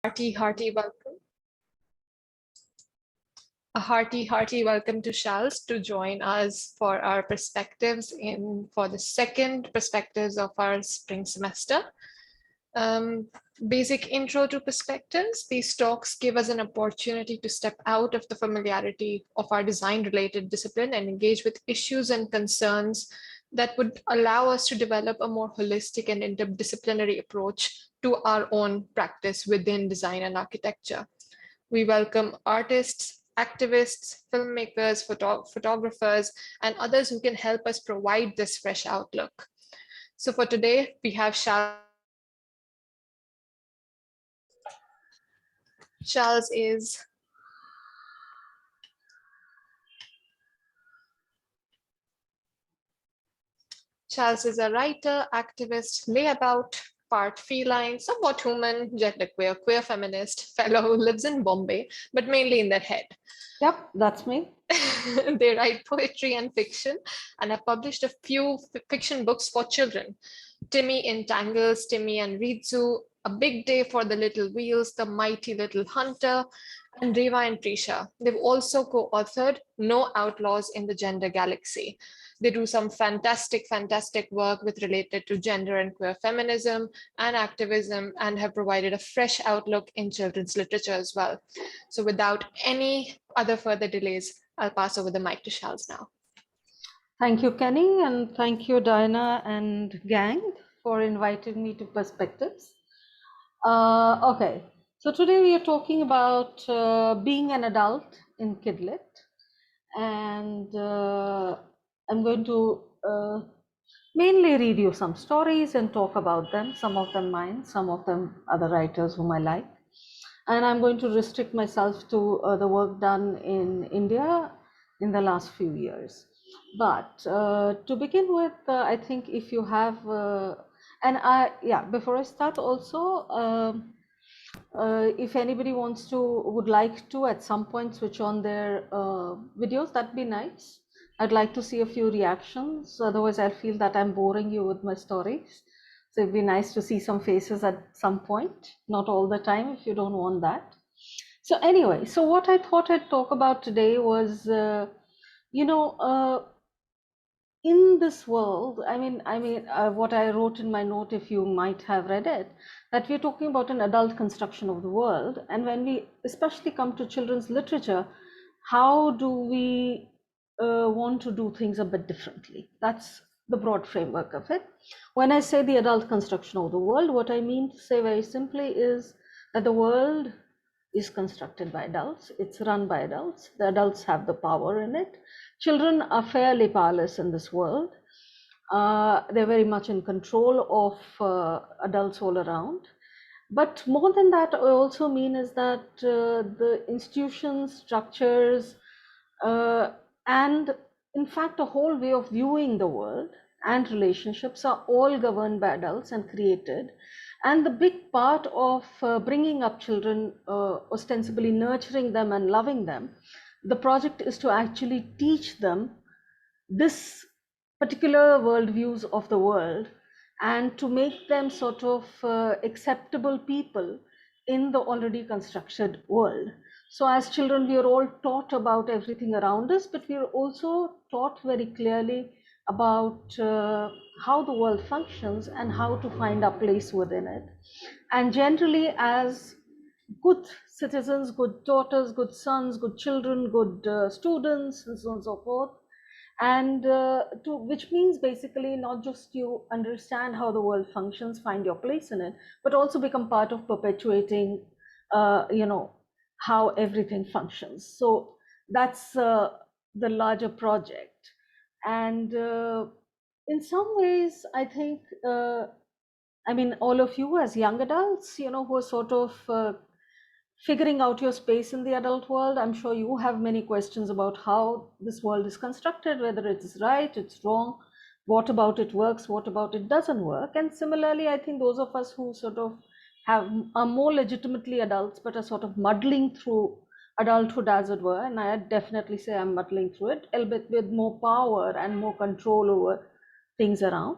Hearty welcome. A hearty welcome to Shals to join us for our perspectives for the second perspectives of our spring semester. Basic intro to perspectives. These talks give us an opportunity to step out of the familiarity of our design-related discipline and engage with issues and concerns that would allow us to develop a more holistic and interdisciplinary approach to our own practice within design and architecture. We welcome artists, activists, filmmakers, photographers, and others who can help us provide this fresh outlook. So for today, we have Shals is a writer, activist, layabout, part feline, somewhat human, genderqueer, queer feminist, fellow who lives in Bombay, but mainly in their head. Yep, that's me. They write poetry and fiction and have published a few fiction books for children. Timmi in Tangles, Timmi and Rizu, A Big Day for the Little Wheels, The Mighty Little Hunter, and Reva and Prisha. They've also co-authored No Outlaws in the Gender Galaxy. They do some fantastic work related to gender and queer feminism and activism, and have provided a fresh outlook in children's literature as well. So without any other further delays, I'll pass over the mic to Shals now. Thank you, Kenny, and thank you, Diana and gang, for inviting me to Perspectives. Okay, so today we are talking about being an adult in KidLit, and I'm going to mainly read you some stories and talk about them, some of them mine, some of them other writers whom I like. And I'm going to restrict myself to the work done in India in the last few years. But to begin with, I think if you have, before I start also, if anybody would like to at some point switch on their videos, that'd be nice. I'd like to see a few reactions. Otherwise, I'll feel that I'm boring you with my stories. So it'd be nice to see some faces at some point, not all the time if you don't want that. So anyway, so what I thought I'd talk about today was, in this world, what I wrote in my note, if you might have read it, that we're talking about an adult construction of the world. And when we especially come to children's literature, how do we want to do things a bit differently? That's the broad framework of it. When I say the adult construction of the world, what I mean to say very simply is that the world is constructed by adults, it's run by adults, the adults have the power in it. Children are fairly powerless in this world. They're very much in control of adults all around. But more than that, I also mean is that the institutions, structures, and in fact, a whole way of viewing the world and relationships are all governed by adults and created. And the big part of bringing up children, ostensibly nurturing them and loving them, the project is to actually teach them this particular worldviews of the world and to make them sort of acceptable people in the already constructed world. So as children, we are all taught about everything around us, but we are also taught very clearly about how the world functions and how to find our place within it. And generally, as good citizens, good daughters, good sons, good children, good students, and so on and so forth, and which means basically not just you understand how the world functions, find your place in it, but also become part of perpetuating, how everything functions. So that's the larger project. And in some ways, I think, all of you as young adults, who are sort of figuring out your space in the adult world, I'm sure you have many questions about how this world is constructed, whether it is right, it's wrong, what about it works, what about it doesn't work. And similarly, I think those of us who sort of are more legitimately adults, but are sort of muddling through adulthood, as it were, and I definitely say I'm muddling through it, a bit with more power and more control over things around.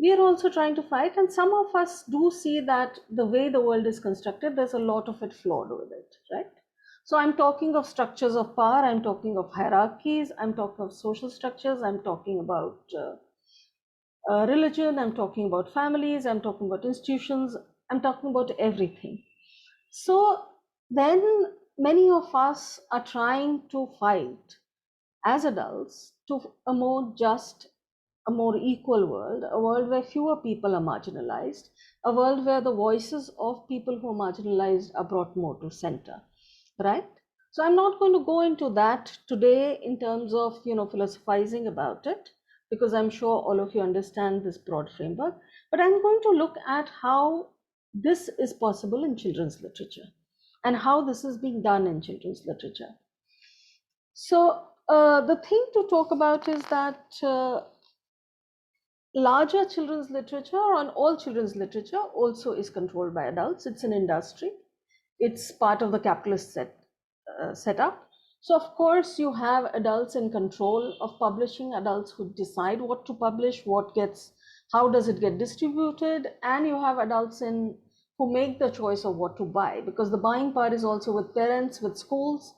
we are also trying to fight, and some of us do see that the way the world is constructed, there's a lot of it flawed with it, right? So I'm talking of structures of power, I'm talking of hierarchies, I'm talking of social structures, I'm talking about religion, I'm talking about families, I'm talking about institutions, I'm talking about everything. So then many of us are trying to fight as adults to a more just, a more equal world, a world where fewer people are marginalized, a world where the voices of people who are marginalized are brought more to center, right? So I'm not going to go into that today in terms of, philosophizing about it, because I'm sure all of you understand this broad framework, but I'm going to look at how this is possible in children's literature and how this is being done in children's literature. So the thing to talk about is that larger children's literature, and all children's literature, also is controlled by adults. It's an industry. It's part of the capitalist setup. So of course you have adults in control of publishing, adults who decide what to publish, how does it get distributed, and you have adults who make the choice of what to buy, because the buying part is also with parents, with schools,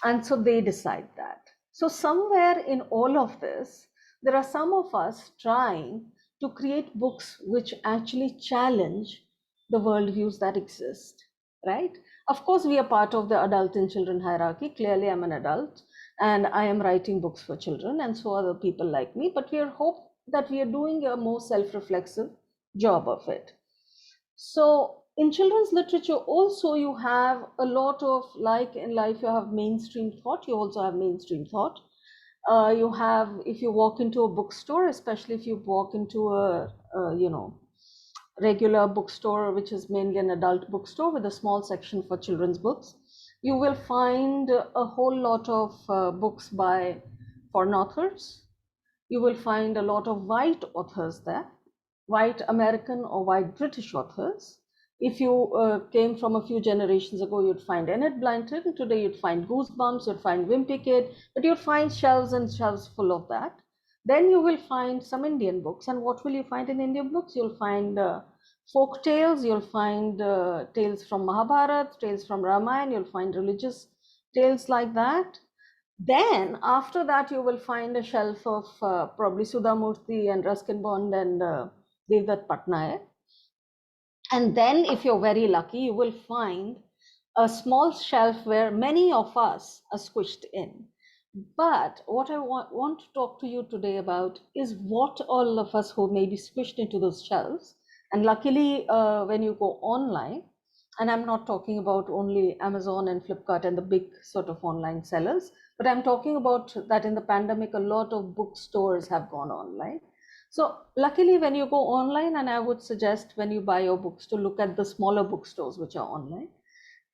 and so they decide that. So somewhere in all of this, there are some of us trying to create books which actually challenge the worldviews that exist, right? Of course, we are part of the adult and children hierarchy. Clearly, I'm an adult and I am writing books for children, and so are the people like me, but we hope that we are doing a more self-reflexive job of it. So in children's literature also, you have a lot of, like in life you have mainstream thought, you also have mainstream thought. You have, if you walk into a bookstore, especially if you walk into a regular bookstore, which is mainly an adult bookstore with a small section for children's books, you will find a whole lot of books by foreign authors. You will find a lot of white authors there, white American or white British authors. If you came from a few generations ago, you'd find Enid Blyton. Today, you'd find Goosebumps, you'd find Wimpy Kid, but you'd find shelves and shelves full of that. Then you will find some Indian books. And what will you find in Indian books? You'll find folk tales, you'll find tales from Mahabharata, tales from Ramayana, you'll find religious tales like that. Then after that, you will find a shelf of probably Sudha Murthy and Ruskin Bond and Devdutt Patnaik. And then if you're very lucky, you will find a small shelf where many of us are squished in. But what I want to talk to you today about is what all of us who may be squished into those shelves. And luckily, when you go online, and I'm not talking about only Amazon and Flipkart and the big sort of online sellers, but I'm talking about that in the pandemic, a lot of bookstores have gone online. So luckily, when you go online, and I would suggest when you buy your books to look at the smaller bookstores which are online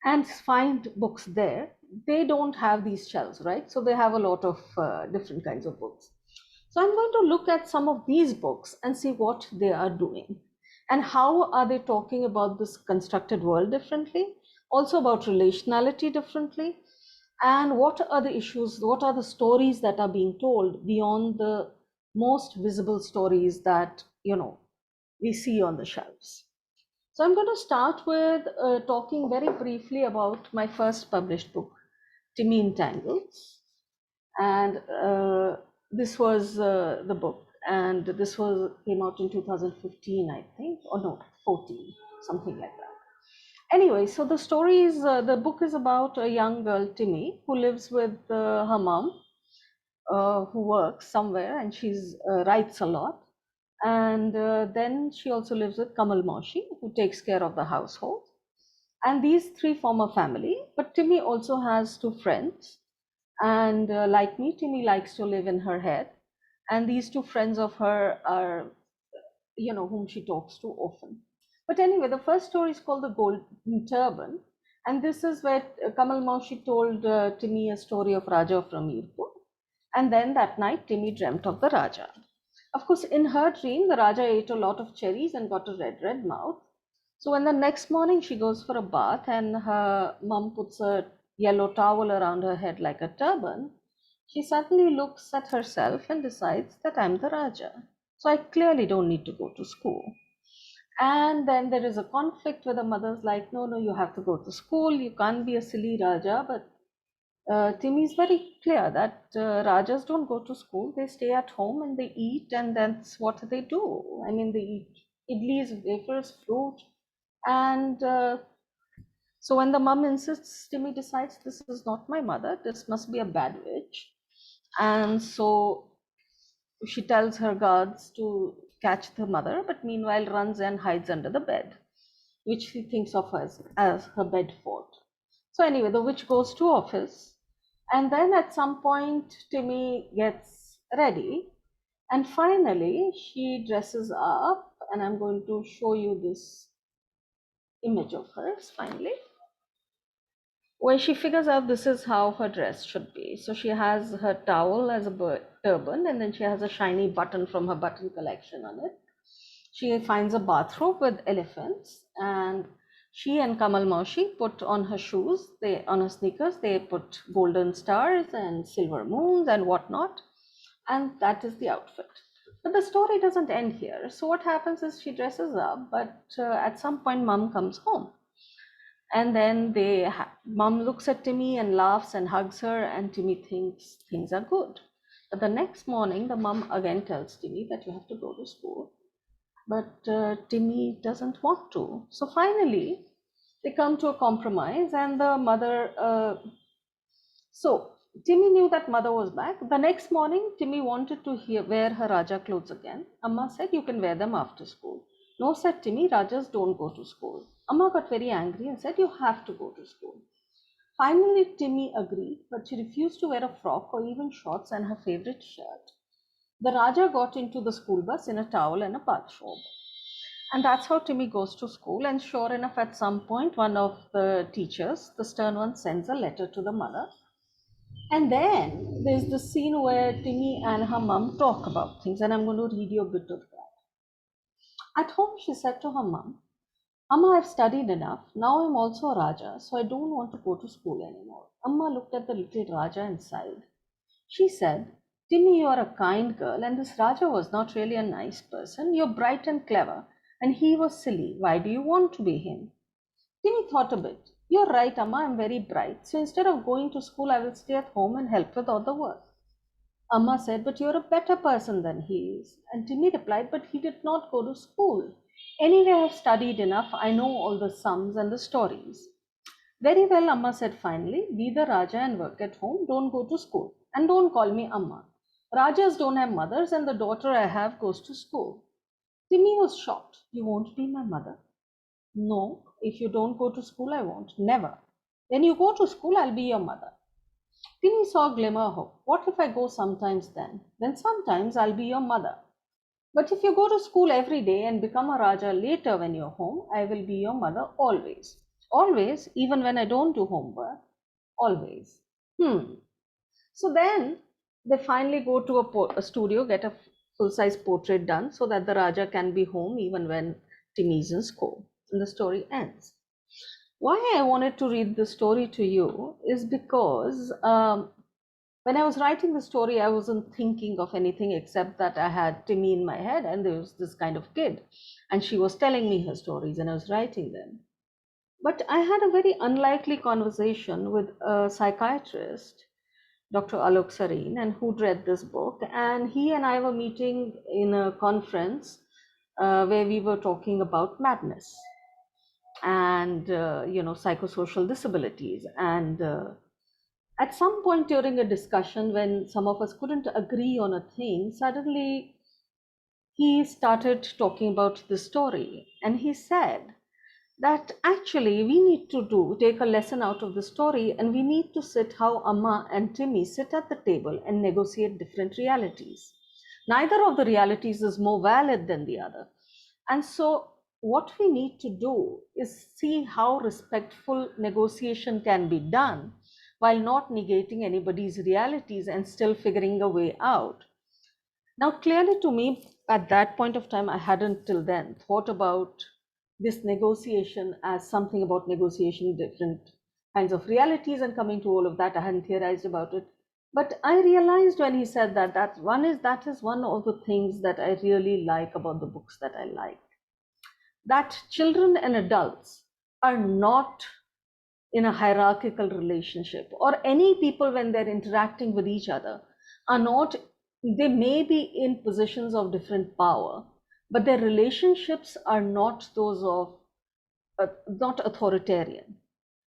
and find books there. They don't have these shelves, right? So they have a lot of different kinds of books. So I'm going to look at some of these books and see what they are doing and how are they talking about this constructed world differently, also about relationality differently, and what are the issues, what are the stories that are being told beyond the most visible stories that we see on the shelves. So I'm going to start with talking very briefly about my first published book, Timmi and Tangles. And this was the book, and this came out in 2015, I think, or no, 14, something like that. Anyway, so the book is about a young girl, Timmi, who lives with her mom, who works somewhere, and she's writes a lot. And then she also lives with Kamal Maushi, who takes care of the household. And these three form a family. But Timmi also has two friends. And like me, Timmi likes to live in her head. And these two friends of her are, whom she talks to often. But anyway, the first story is called The Golden Turban. And this is where Kamal Maushi told Timmi a story of Raja from Mirpur. And then that night, Timmi dreamt of the Raja. Of course, in her dream, the Raja ate a lot of cherries and got a red mouth. So when the next morning she goes for a bath and her mum puts a yellow towel around her head like a turban, she suddenly looks at herself and decides that I'm the Raja. So I clearly don't need to go to school. And then there is a conflict where the mother's like, no, no, you have to go to school. You can't be a silly Raja. But Timmy is very clear that Rajas don't go to school. They stay at home and they eat, and that's what they do. I mean, they eat idlis, wafers, fruit. And so when the mom insists, Timmy decides, this is not my mother. This must be a bad witch. And so she tells her guards to catch the mother, but meanwhile runs and hides under the bed, which she thinks of as her bed fort. So anyway, the witch goes to office, and then at some point Timmy gets ready, and finally she dresses up, and I'm going to show you this image of hers finally, where she figures out this is how her dress should be. So she has her towel as a turban, and then she has a shiny button from her button collection on it. She finds a bathrobe with elephants, and she and Kamal Maushi put on her shoes, on her sneakers, they put golden stars and silver moons and whatnot, and that is the outfit. But the story doesn't end here. So what happens is she dresses up, but at some point, mom comes home, and then mom looks at Timmy and laughs and hugs her, and Timmy thinks things are good. But the next morning, the mom again tells Timmy that you have to go to school. But Timmy doesn't want to. So finally, they come to a compromise, and the mother. So Timmy knew that mother was back. The next morning, Timmy wanted to wear her Raja clothes again. Amma said, "You can wear them after school." No, said Timmy, "Rajas don't go to school." Amma got very angry and said, "You have to go to school." Finally, Timmy agreed, but she refused to wear a frock or even shorts and her favorite shirt. The Raja got into the school bus in a towel and a bathrobe. And that's how Timmy goes to school. And sure enough, at some point, one of the teachers, the stern one, sends a letter to the mother. And then there's the scene where Timmy and her mum talk about things. And I'm going to read you a bit of that. At home, she said to her mum, "Amma, I've studied enough. Now I'm also a Raja, so I don't want to go to school anymore." Amma looked at the little Raja and sighed. She said, "Timmy, you are a kind girl, and this Raja was not really a nice person. You're bright and clever, and he was silly. Why do you want to be him?" Timmy thought a bit. "You're right, Amma, I'm very bright. So instead of going to school, I will stay at home and help with all the work." Amma said, "But you're a better person than he is." And Timmy replied, "But he did not go to school. Anyway, I've studied enough. I know all the sums and the stories." "Very well," Amma said finally. "Be the Raja and work at home. Don't go to school. And don't call me Amma. Rajas don't have mothers, and the daughter I have goes to school." Timmy was shocked. "You won't be my mother?" "No, if you don't go to school, I won't. Never." "When you go to school, I'll be your mother." Timmy saw a glimmer of hope. "What if I go sometimes then? Then sometimes I'll be your mother. But if you go to school every day and become a Raja later when you're home, I will be your mother always. Always, even when I don't do homework. Always." So then they finally go to a studio, get a full-size portrait done so that the Raja can be home even when Timmy is in school. And the story ends. Why I wanted to read the story to you is because when I was writing the story, I wasn't thinking of anything except that I had Timmy in my head, and there was this kind of kid, and she was telling me her stories, and I was writing them. But I had a very unlikely conversation with a psychiatrist, Dr. Alok Sareen, and who'd read this book, and he and I were meeting in a conference where we were talking about madness and psychosocial disabilities. And at some point during a discussion, when some of us couldn't agree on a thing, suddenly he started talking about the story, and he said that actually we need to take a lesson out of the story, and we need to sit how Amma and Timmy sit at the table and negotiate different realities. Neither of the realities is more valid than the other. And so what we need to do is see how respectful negotiation can be done while not negating anybody's realities and still figuring a way out. Now, clearly to me, at that point of time, I hadn't till then thought about this negotiation as something about negotiation, different kinds of realities and coming to all of that. I hadn't theorized about it. But I realized when he said that, that is one of the things that I really like about the books that I like. That children and adults are not in a hierarchical relationship, or any people when they're interacting with each other are not, they may be in positions of different power, but their relationships are not those of not authoritarian.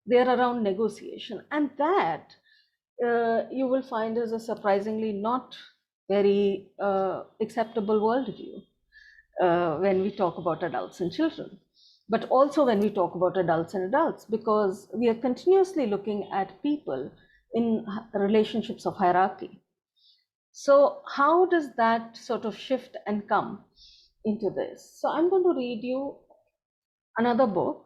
They're around negotiation, and that you will find is a surprisingly not very acceptable worldview when we talk about adults and children, but also when we talk about adults and adults, because we are continuously looking at people in relationships of hierarchy. So how does that sort of shift and come into this? So I'm going to read you another book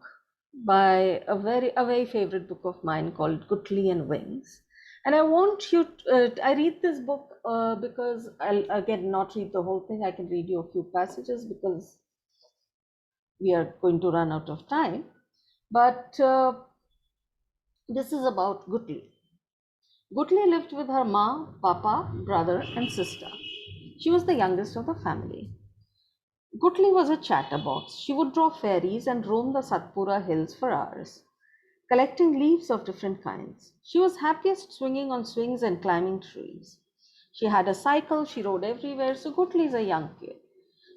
by a very favorite book of mine called Gutli and Wings. And I want you to, I read this book because I'll again not read the whole thing. I can read you a few passages because we are going to run out of time. But this is about Gutli. Gutli lived with her ma, papa, brother, and sister. She was the youngest of the family. Gutli was a chatterbox. She would draw fairies and roam the Satpura hills for hours, collecting leaves of different kinds. She was happiest swinging on swings and climbing trees. She had a cycle, she rode everywhere, so Gutli is a young kid.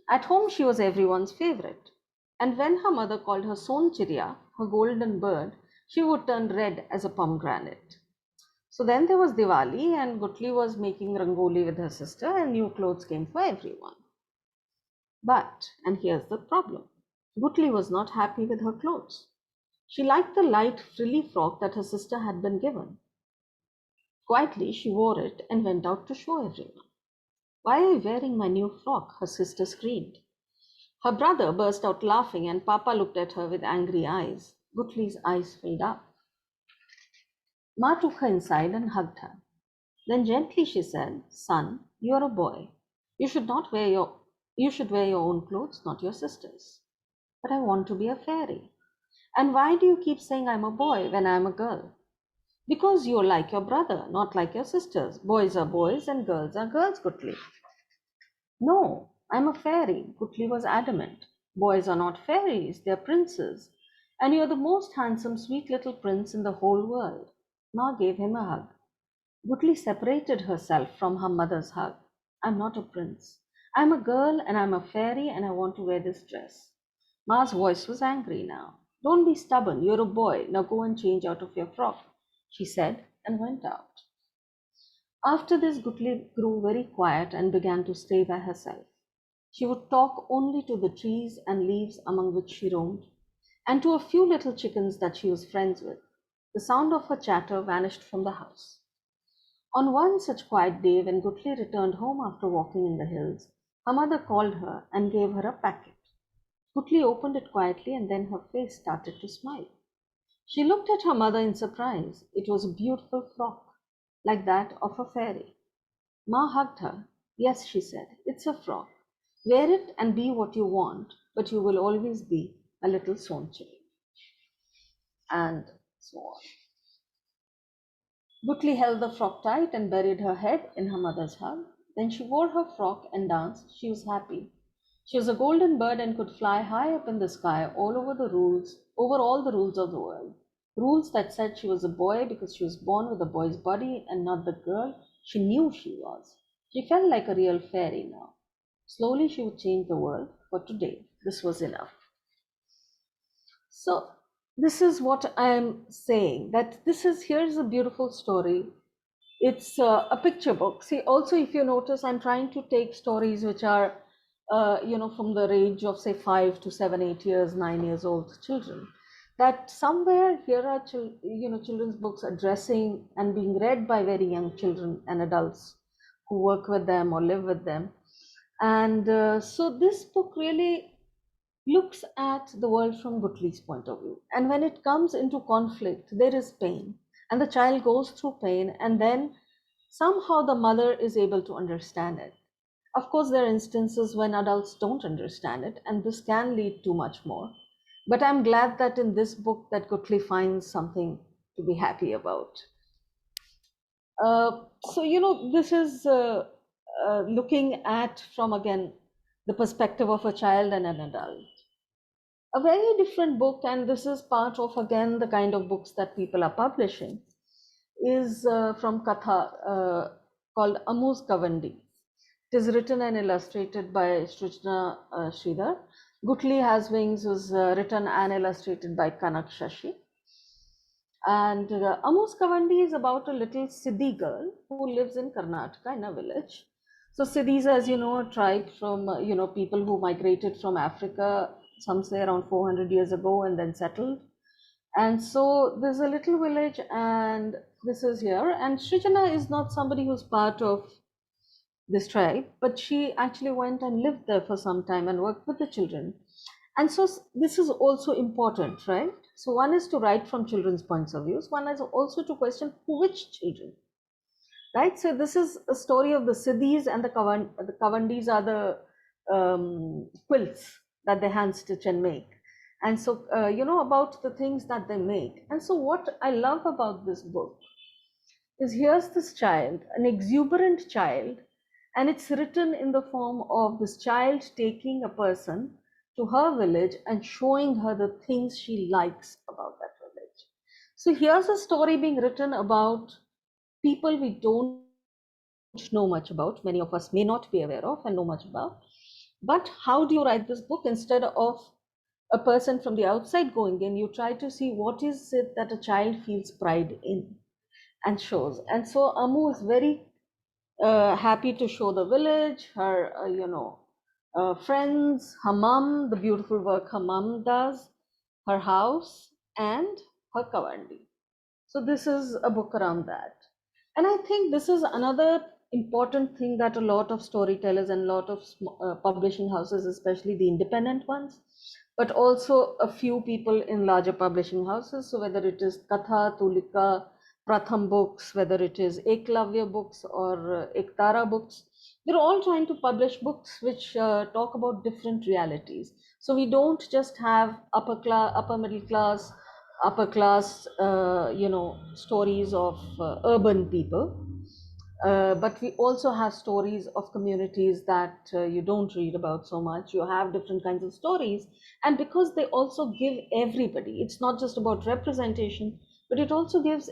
At home, she was everyone's favorite. And when her mother called her Son Chiriya, her golden bird, she would turn red as a pomegranate. So then there was Diwali, and Gutli was making rangoli with her sister, and new clothes came for everyone. But, and here's the problem, Gutli was not happy with her clothes. She liked the light, frilly frock that her sister had been given. Quietly, she wore it and went out to show everyone. Why are you wearing my new frock? Her sister screamed. Her brother burst out laughing, and Papa looked at her with angry eyes. Gutli's eyes filled up. Ma took her inside and hugged her. Then gently she said, Son, you are a boy. You should not wear your you should wear your own clothes, not your sister's. But I want to be a fairy. And why do you keep saying I'm a boy when I'm a girl? Because you're like your brother, not like your sisters. Boys are boys and girls are girls, Gutli. No, I'm a fairy, Gutli was adamant. Boys are not fairies, they're princes. And you're the most handsome, sweet little prince in the whole world. Ma gave him a hug. Gutli separated herself from her mother's hug. I'm not a prince. I'm a girl and I'm a fairy and I want to wear this dress. Ma's voice was angry now. Don't be stubborn, you're a boy. Now go and change out of your frock, she said and went out. After this, Gutli grew very quiet and began to stay by herself. She would talk only to the trees and leaves among which she roamed, and to a few little chickens that she was friends with. The sound of her chatter vanished from the house. On one such quiet day, when Gutli returned home after walking in the hills, her mother called her and gave her a packet. Gutli opened it quietly and then her face started to smile. She looked at her mother in surprise. It was a beautiful frock, like that of a fairy. Ma hugged her. Yes, she said, it's a frock. Wear it and be what you want, but you will always be a little Sonchiri. And so on. Gutli held the frock tight and buried her head in her mother's hug. Then she wore her frock and danced. She was happy. She was a golden bird and could fly high up in the sky over all the rules of the world. Rules that said she was a boy because she was born with a boy's body and not the girl she knew she was. She felt like a real fairy now. Slowly she would change the world. For today, this was enough. So this is what I'm saying, that here's a beautiful story. It's a picture book. See, also, if you notice, I'm trying to take stories which are, from the range of, say, 5 to 7, 8 years, 9 years old children. That somewhere here are, children's books addressing and being read by very young children and adults who work with them or live with them. And so this book really looks at the world from Gutli's point of view. And when it comes into conflict, there is pain. And the child goes through pain, and then somehow the mother is able to understand it. Of course, there are instances when adults don't understand it, and this can lead to much more. But I'm glad that in this book that Gutli finds something to be happy about. So, this is looking at from again the perspective of a child and an adult. A very different book, and this is part of again the kind of books that people are publishing, is from Katha called Amu's Kavandi. It is written and illustrated by Srijna Sridhar. Gutli Has Wings was written and illustrated by Kanak Shashi. And Amu's Kavandi is about a little Siddhi girl who lives in Karnataka in a village. So Siddhis, as you know, a tribe from, people who migrated from Africa, some say around 400 years ago and then settled. And so there's a little village and this is here. And Srijana is not somebody who's part of this tribe, but she actually went and lived there for some time and worked with the children. And so this is also important, right? So one is to write from children's points of views. One is also to question which children, right? So this is a story of the Siddhis and the Kavandis are the quilts that they hand stitch and make. And so, about the things that they make. And so what I love about this book is here's this child, an exuberant child, and it's written in the form of this child taking a person to her village and showing her the things she likes about that village. So here's a story being written about people we don't know much about, many of us may not be aware of and know much about. But how do you write this book? Instead of a person from the outside going in, you try to see what is it that a child feels pride in and shows. And so Amu is very happy to show the village, her, friends, her mom, the beautiful work her mom does, her house, and her kavandi. So this is a book around that. And I think this is another important thing that a lot of storytellers and a lot of publishing houses, especially the independent ones, but also a few people in larger publishing houses. So whether it is Katha, Tulika, Pratham books, whether it is Eklavya books or Ektara books, they're all trying to publish books which talk about different realities. So we don't just have upper middle class, upper class, stories of urban people, but we also have stories of communities that you don't read about so much. You have different kinds of stories, and because they also give everybody, it's not just about representation, but it also gives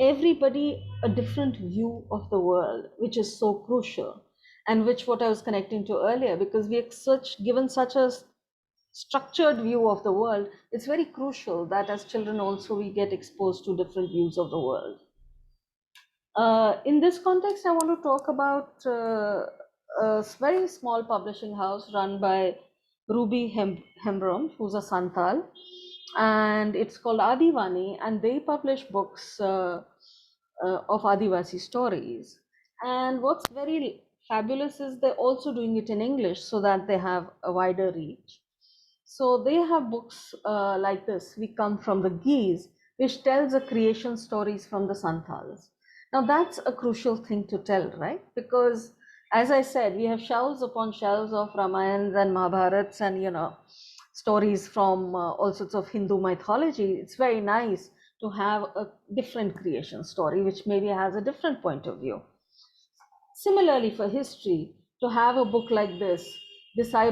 everybody a different view of the world, which is so crucial, and which what I was connecting to earlier, because we are given such a structured view of the world, it's very crucial that as children also we get exposed to different views of the world. In this context, I want to talk about a very small publishing house run by Ruby Hembrom, who's a Santal, and it's called Adivani, and they publish books of Adivasi stories. And what's very fabulous is they're also doing it in English so that they have a wider reach. So they have books like this, We Come from the Geese, which tells the creation stories from the Santals. Now that's a crucial thing to tell, right? Because as I said, we have shelves upon shelves of Ramayans and Mahabharats and, stories from all sorts of Hindu mythology. It's very nice to have a different creation story, which maybe has a different point of view. Similarly, for history, to have a book like this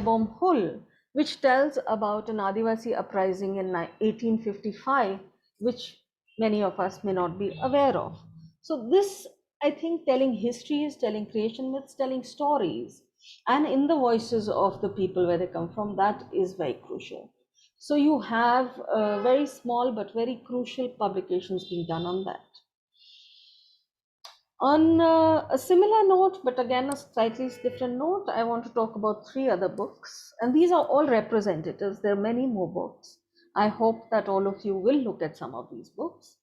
Bom Hul, which tells about an Adivasi uprising in 1855, which many of us may not be aware of. So this, I think, telling histories, telling creation myths, telling stories, and in the voices of the people where they come from, that is very crucial. So you have very small but very crucial publications being done on that. On a similar note, but again a slightly different note, I want to talk about three other books, and these are all representatives. There are many more books. I hope that all of you will look at some of these books.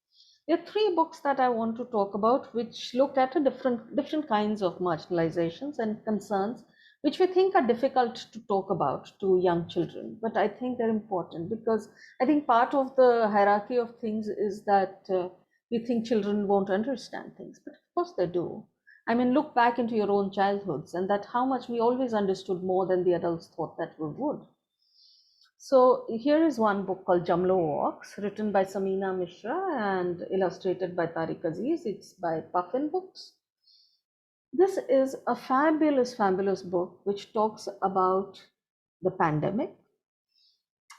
There are three books that I want to talk about, which look at a different kinds of marginalizations and concerns, which we think are difficult to talk about to young children. But I think they're important because I think part of the hierarchy of things is that we think children won't understand things, but of course they do. I mean, look back into your own childhoods and that how much we always understood more than the adults thought that we would. So here is one book called Jamlo Walks, written by Samina Mishra and illustrated by Tariq Aziz. It's by Puffin Books. This is a fabulous, fabulous book which talks about the pandemic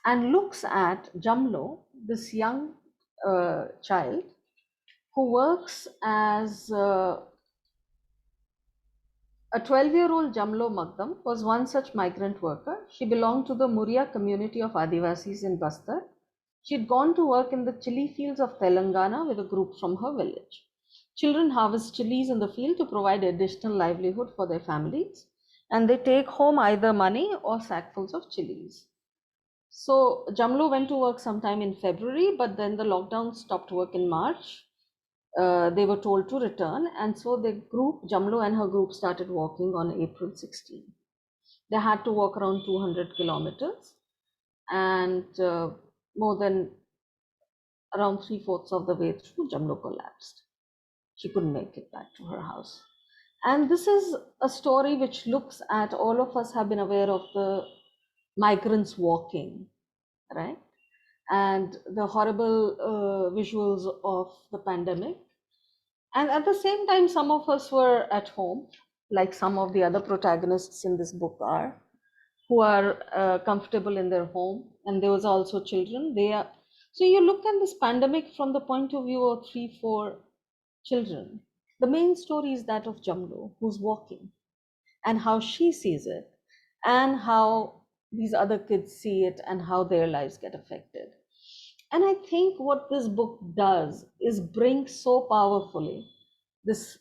and looks at Jamlo, this young child who works as a 12-year-old Jamlo Magdam was one such migrant worker. She belonged to the Muria community of Adivasis in Bastar. She'd gone to work in the chili fields of Telangana with a group from her village. Children harvest chilies in the field to provide additional livelihood for their families, and they take home either money or sackfuls of chilies. So Jamlo went to work sometime in February, but then the lockdown stopped work in March. They were told to return, and so the group, Jamlo and her group, started walking on April 16. They had to walk around 200 kilometers, and more than around 3/4 of the way through, Jamlo collapsed. She couldn't make it back to her house. And this is a story which looks at, all of us have been aware of the migrants walking, right? And the horrible visuals of the pandemic. And at the same time, some of us were at home, like some of the other protagonists in this book are, who are comfortable in their home. And there was also children. So you look at this pandemic from the point of view of 3, 4 children. The main story is that of Jamlo, who's walking, and how she sees it, and how these other kids see it, and how their lives get affected. And I think what this book does is bring so powerfully this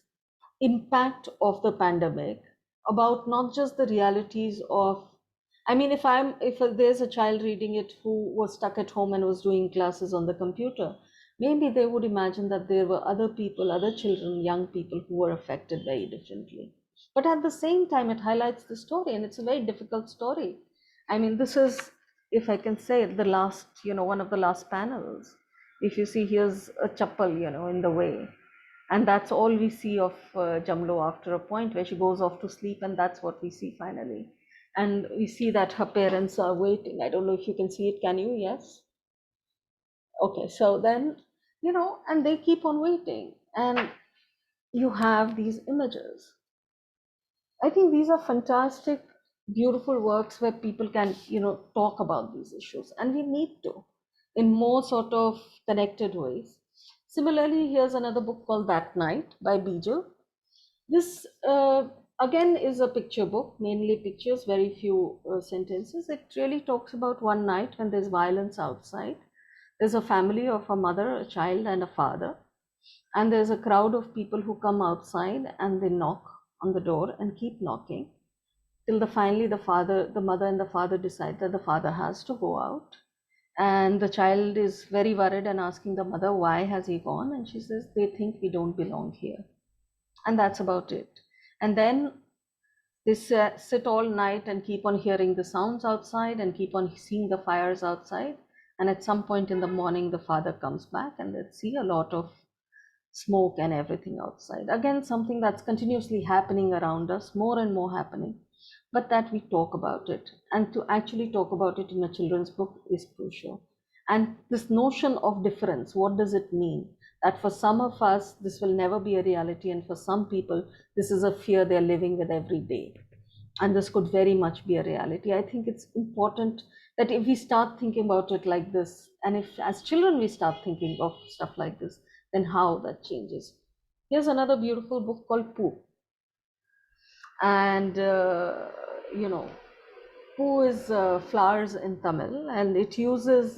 impact of the pandemic about not just the realities of, I mean, if there's a child reading it who was stuck at home and was doing classes on the computer, maybe they would imagine that there were other people, other children, young people who were affected very differently. But at the same time, it highlights the story, and it's a very difficult story. I mean, this is, if I can say, the last, one of the last panels. If you see, here's a chappal, in the way. And that's all we see of Jamlo after a point where she goes off to sleep, and that's what we see finally. And we see that her parents are waiting. I don't know if you can see it. Can you? Yes. Okay. So then, and they keep on waiting, and you have these images. I think these are fantastic, beautiful works where people can, talk about these issues, and we need to, in more sort of connected ways. Similarly, here's another book called That Night by Bijal. This again is a picture book, mainly pictures, very few sentences. It really talks about one night when there's violence outside. There's a family of a mother, a child, and a father, and there's a crowd of people who come outside and they knock on the door and keep knocking till finally the mother and the father decide that the father has to go out. And the child is very worried and asking the mother, why has he gone? And she says, they think we don't belong here. And that's about it. And then they sit all night and keep on hearing the sounds outside and keep on seeing the fires outside. And at some point in the morning, the father comes back and they see a lot of smoke and everything outside. Again, something that's continuously happening around us, more and more happening, but that we talk about it. And to actually talk about it in a children's book is crucial. And this notion of difference, what does it mean? That for some of us, this will never be a reality, and for some people, this is a fear they're living with every day. And this could very much be a reality. I think it's important that if we start thinking about it like this, and if as children we start thinking of stuff like this, then how that changes. Here's another beautiful book called Poo. And, Poo is flowers in Tamil, and it uses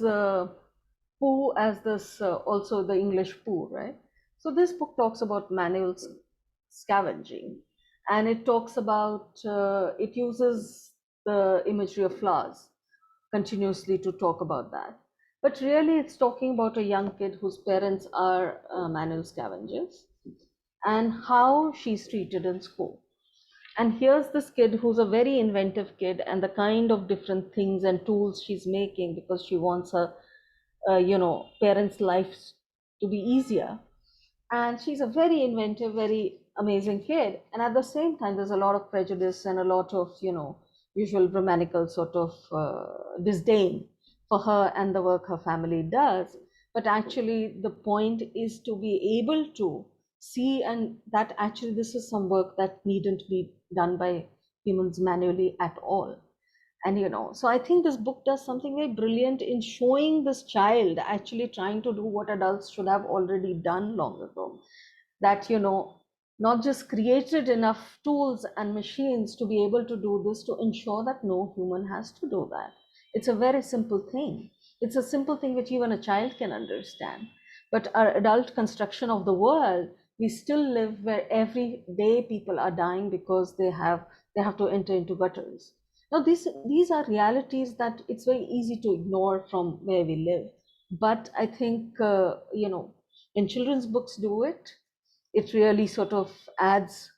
poo as this, also the English poo, right? So this book talks about manual scavenging, and it talks about, it uses the imagery of flowers continuously to talk about that. But really, it's talking about a young kid whose parents are manual scavengers and how she's treated in school. And here's this kid who's a very inventive kid, and the kind of different things and tools she's making because she wants her, parents' lives to be easier. And she's a very inventive, very amazing kid. And at the same time, there's a lot of prejudice and a lot of, usual Brahmanical sort of disdain for her and the work her family does. But actually, the point is to be able to see and that actually this is some work that needn't be done by humans manually at all. And so I think this book does something very brilliant in showing this child actually trying to do what adults should have already done long ago. That not just created enough tools and machines to be able to do this, to ensure that no human has to do that. It's a very simple thing. It's a simple thing which even a child can understand. But our adult construction of the world, we still live where every day people are dying because they have to enter into gutters. Now these are realities that it's very easy to ignore from where we live. But I think when children's books do it, it really sort of adds.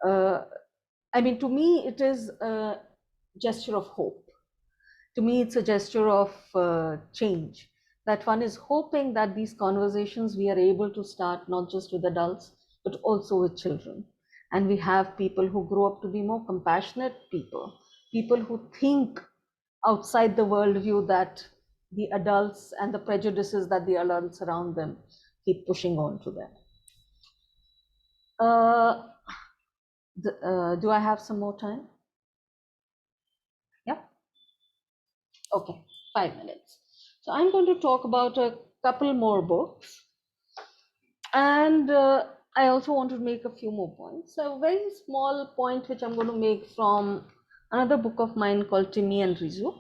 I mean, to me, it is a gesture of hope. To me, it's a gesture of change. That one is hoping that these conversations we are able to start not just with adults, but also with children. And we have people who grow up to be more compassionate people who think outside the worldview that the adults and the prejudices that the adults around them keep pushing on to them. Do I have some more time? Yeah. Okay, 5 minutes. So I'm going to talk about a couple more books, and I also want to make a few more points. So a very small point which I'm going to make from another book of mine called Timmi and Rizu,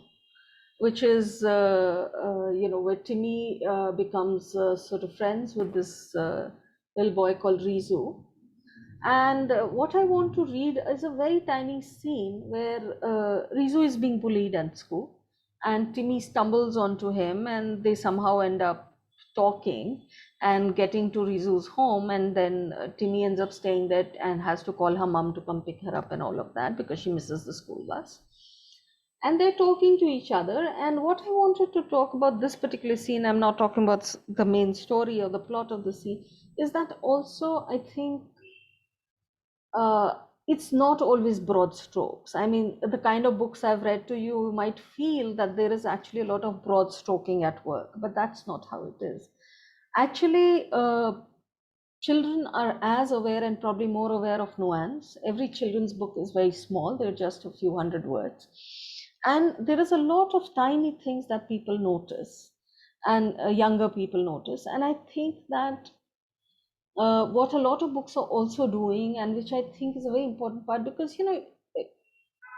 which is where Timmy becomes sort of friends with this little boy called Rizu. And what I want to read is a very tiny scene where Rizu is being bullied at school, and Timmy stumbles onto him, and they somehow end up talking and getting to Rizu's home. And then Timmy ends up staying there and has to call her mom to come pick her up and all of that because she misses the school bus. And they're talking to each other. And what I wanted to talk about this particular scene, I'm not talking about the main story or the plot of the scene, is that also I think it's not always broad strokes. I mean, the kind of books I've read to you, you might feel that there is actually a lot of broad stroking at work, but that's not how it is. Actually, children are as aware and probably more aware of nuance. Every children's book is very small, they're just a few hundred words. And there is a lot of tiny things that people notice and younger people notice. And I think that what a lot of books are also doing, and which I think is a very important part, because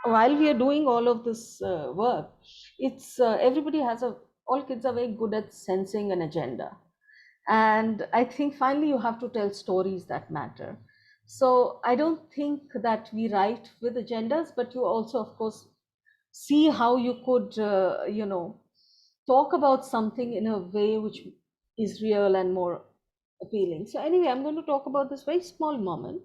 while we are doing all of this work, it's everybody has a all kids are very good at sensing an agenda, and I think finally you have to tell stories that matter. So I don't think that we write with agendas, but you also, of course, see how you could talk about something in a way which is real and more appealing. So anyway, I'm going to talk about this very small moment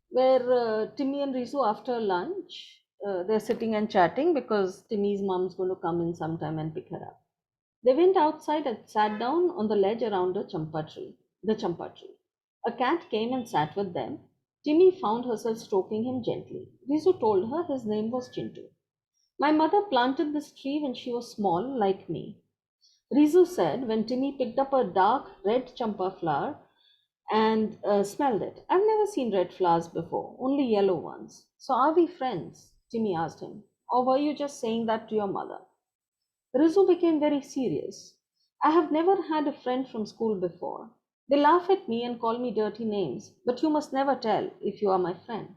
where Timmy and Rizu, after lunch, they're sitting and chatting because Timmy's mom's going to come in sometime and pick her up. They went outside and sat down on the ledge around the champa tree. A cat came and sat with them. Timmy found herself stroking him gently. Rizu told her his name was Chintu. My mother planted this tree when she was small, like me. Rizu said when Timmy picked up a dark red champa flower and smelled it. I've never seen red flowers before, only yellow ones. So are we friends? Timmy asked him. Or were you just saying that to your mother? Rizu became very serious. I have never had a friend from school before. They laugh at me and call me dirty names, but you must never tell if you are my friend.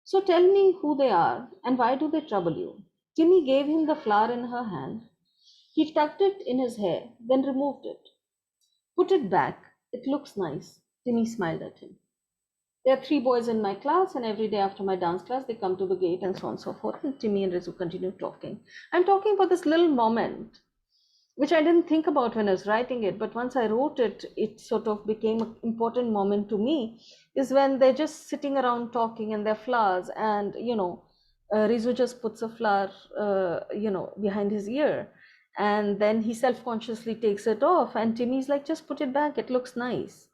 So tell me who they are and why do they trouble you? Timmy gave him the flower in her hand. He tucked it in his hair, then removed it. Put it back. It looks nice. Timmy smiled at him. There are 3 boys in my class, and every day after my dance class, they come to the gate and so on and so forth. And Timmy and Rizu continue talking. I'm talking about this little moment, which I didn't think about when I was writing it, but once I wrote it, it sort of became an important moment to me, is when they're just sitting around talking and they're flowers, and Rizu just puts a flower behind his ear, and then he self-consciously takes it off, and Timmy's like, just put it back, it looks nice.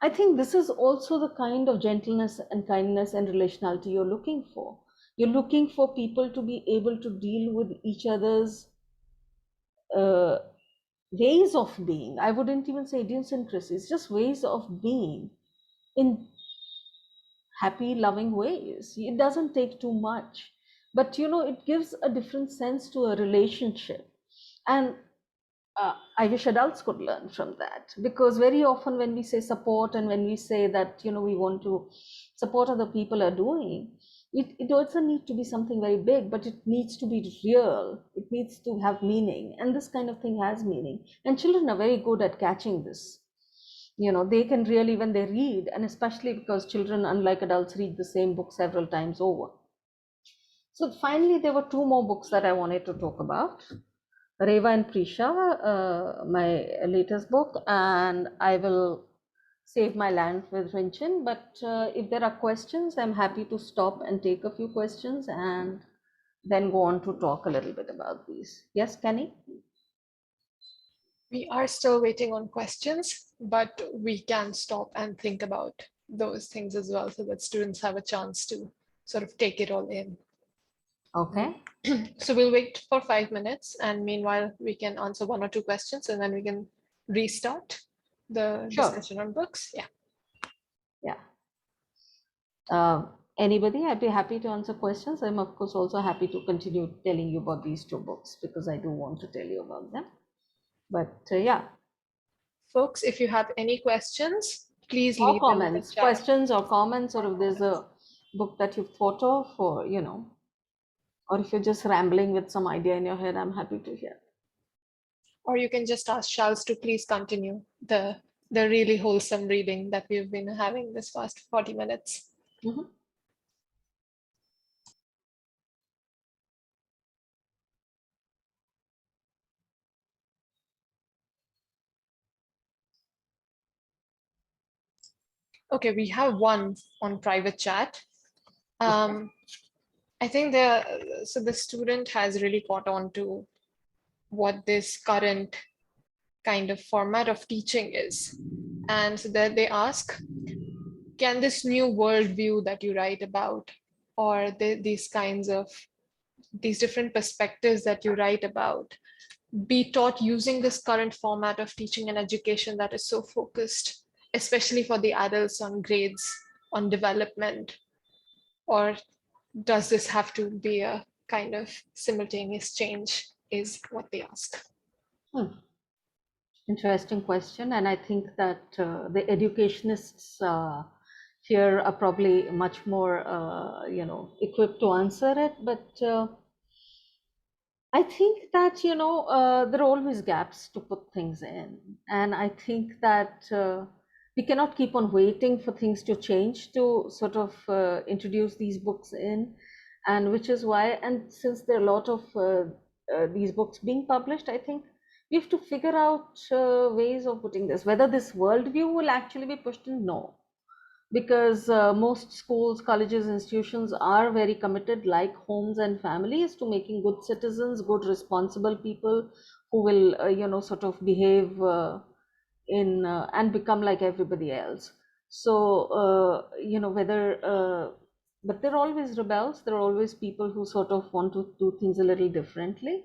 I think this is also the kind of gentleness and kindness and relationality you're looking for. You're looking for people to be able to deal with each other's uh, ways of being. I wouldn't even say idiosyncrasies, just ways of being in happy, loving ways. It doesn't take too much, but it gives a different sense to a relationship. And I wish adults could learn from that, because very often when we say support and when we say that we want to support other people are doing, it doesn't need to be something very big, but it needs to be real. It needs to have meaning, and this kind of thing has meaning. And children are very good at catching this. They can really, when they read, and especially because children, unlike adults, read the same book several times over. So finally, there were two more books that I wanted to talk about. Reva and Prisha, my latest book, and I will save my land with Rinchin. But if there are questions, I'm happy to stop and take a few questions and then go on to talk a little bit about these. Yes, Kenny? We are still waiting on questions, but we can stop and think about those things as well so that students have a chance to sort of take it all in. Okay. So we'll wait for 5 minutes, and meanwhile we can answer one or two questions, and then we can restart the Sure. discussion on books. Yeah. Anybody? I'd be happy to answer questions. I'm of course also happy to continue telling you about these two books because I do want to tell you about them. But yeah. Folks, if you have any questions, please Or leave them in the comments, chat. questions or comments, or if there's a book that you've thought of, or or if you're just rambling with some idea in your head, I'm happy to hear. Or you can just ask Shals to please continue the really wholesome reading that we've been having this past 40 minutes. Okay, we have one on private chat. I think the student has really caught on to what this current kind of format of teaching is. And so that they ask, can this new worldview that you write about, or these kinds of, these different perspectives that you write about, be taught using this current format of teaching and education that is so focused, especially for the adults, on grades, on development? Or does this have to be a kind of simultaneous change, is what they ask. Interesting question. And I think that the educationists here are probably much more, equipped to answer it. But I think that, there are always gaps to put things in. And I think that we cannot keep on waiting for things to change to sort of introduce these books in. And which is why, and since there are a lot of these books being published, I think we have to figure out ways of putting this. Whether this worldview will actually be pushed in, no, because most schools, colleges, institutions are very committed, like homes and families, to making good citizens, good responsible people who will sort of behave in and become like everybody else. So whether but there are always rebels, there are always people who sort of want to do things a little differently.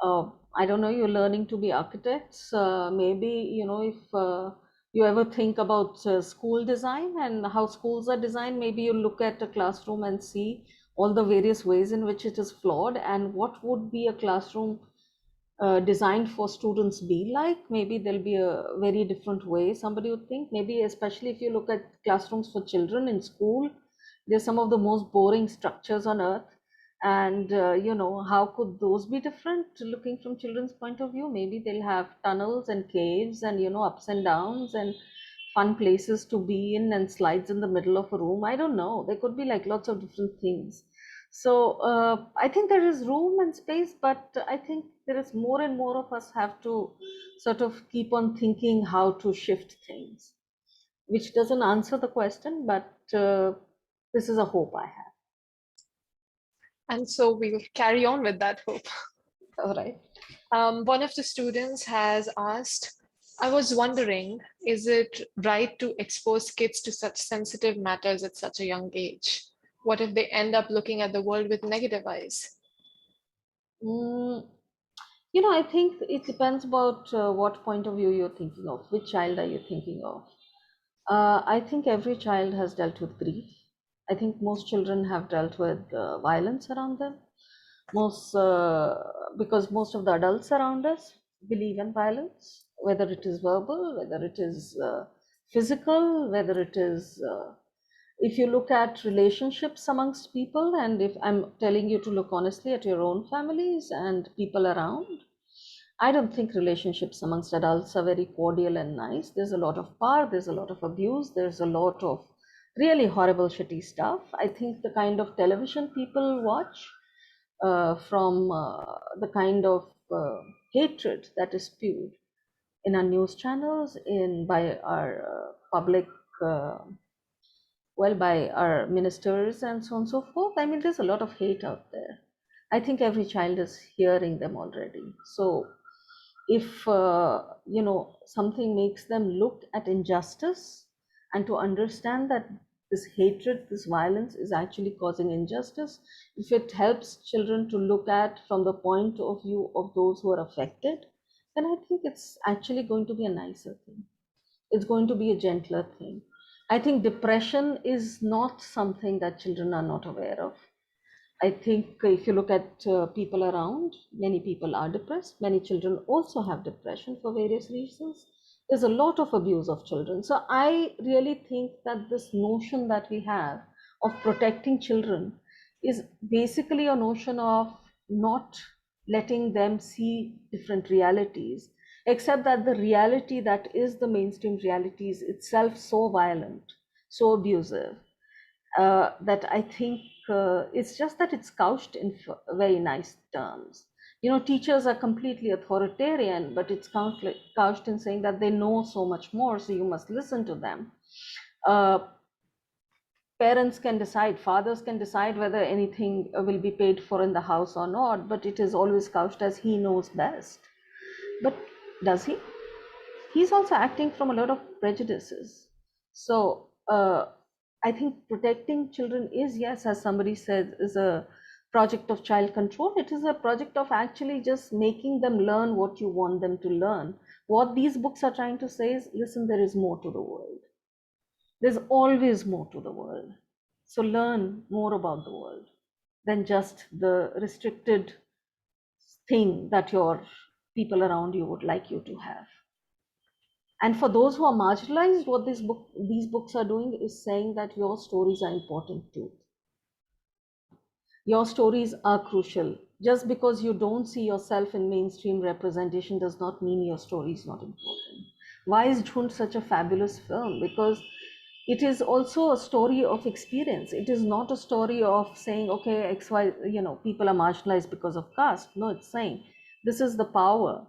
I don't know, you're learning to be architects. Maybe, if you ever think about school design and how schools are designed, maybe you look at a classroom and see all the various ways in which it is flawed, and what would be a classroom designed for students be like. Maybe there'll be a very different way somebody would think. Maybe especially if you look at classrooms for children in school, they're some of the most boring structures on earth. And how could those be different looking from children's point of view? Maybe they'll have tunnels and caves and ups and downs and fun places to be in and slides in the middle of a room. I don't know, there could be like lots of different things. So I think there is room and space, but I think there is more and more of us have to sort of keep on thinking how to shift things, which doesn't answer the question, but this is a hope I have. And so we'll carry on with that hope. All right. One of the students has asked, I was wondering, is it right to expose kids to such sensitive matters at such a young age? What if they end up looking at the world with negative eyes? Mm, I think it depends about what point of view you're thinking of. Which child are you thinking of? I think every child has dealt with grief. I think most children have dealt with violence around them. Because most of the adults around us believe in violence, whether it is verbal, whether it is physical, whether it is. If you look at relationships amongst people, and if I'm telling you to look honestly at your own families and people around, I don't think relationships amongst adults are very cordial and nice. There's a lot of power, there's a lot of abuse, there's a lot of really horrible, shitty stuff. I think the kind of television people watch, from the kind of hatred that is spewed in our news channels, in by our public, uh, by our ministers and so on and so forth. I mean, there's a lot of hate out there. I think every child is hearing them already. So if something makes them look at injustice and to understand that this hatred, this violence is actually causing injustice, if it helps children to look at from the point of view of those who are affected, then I think it's actually going to be a nicer thing. It's going to be a gentler thing. I think depression is not something that children are not aware of. I think if you look at people around, many people are depressed. Many children also have depression for various reasons. There's a lot of abuse of children. So I really think that this notion that we have of protecting children is basically a notion of not letting them see different realities, except that the reality that is the mainstream reality is itself so violent, so abusive, that I think it's just that it's couched in very nice terms. Teachers are completely authoritarian, but it's couched in saying that they know so much more, so you must listen to them. Uh, Parents can decide, fathers can decide whether anything will be paid for in the house or not, but it is always couched as he knows best. But does he? He's also acting from a lot of prejudices. So I think protecting children is, yes, as somebody said, is a project of child control. It is a project of actually just making them learn what you want them to learn. What these books are trying to say is, listen, there is more to the world. There's always more to the world. So learn more about the world than just the restricted thing that your people around you would like you to have. And for those who are marginalized, what these books are doing is saying that your stories are important too. Your stories are crucial. Just because you don't see yourself in mainstream representation does not mean your story is not important. Why is Jhund such a fabulous film? Because it is also a story of experience. It is not a story of saying, okay, XY, people are marginalized because of caste. No, it's saying this is the power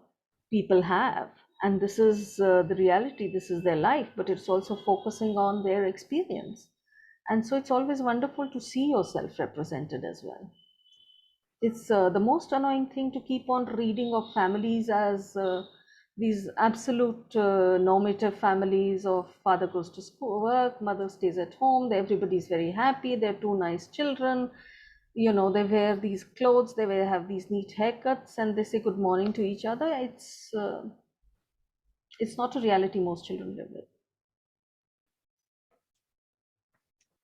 people have, and this is the reality, this is their life, but it's also focusing on their experience. And so it's always wonderful to see yourself represented as well. It's the most annoying thing to keep on reading of families as these absolute normative families of father goes to school, work, mother stays at home, everybody's very happy, they're two nice children, they wear these clothes, have these neat haircuts, and they say good morning to each other. It's not a reality most children live with.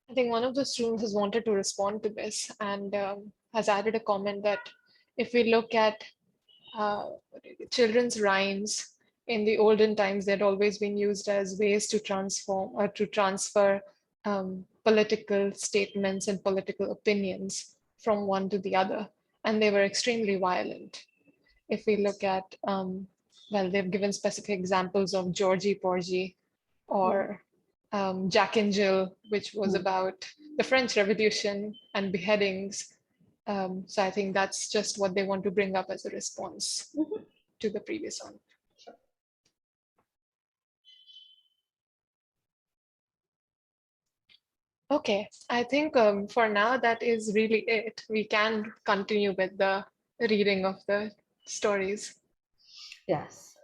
I think one of the students has wanted to respond to this and has added a comment that if we look at uh, children's rhymes in the olden times, they'd always been used as ways to transform or to transfer political statements and political opinions from one to the other. And they were extremely violent. If we look at, they've given specific examples of Georgie Porgy Mm. or Jack and Jill, which was Mm. about the French Revolution and beheadings. So I think that's just what they want to bring up as a response Mhm. to the previous one. Okay, I think for now that is really it. We can continue with the reading of the stories. Yes.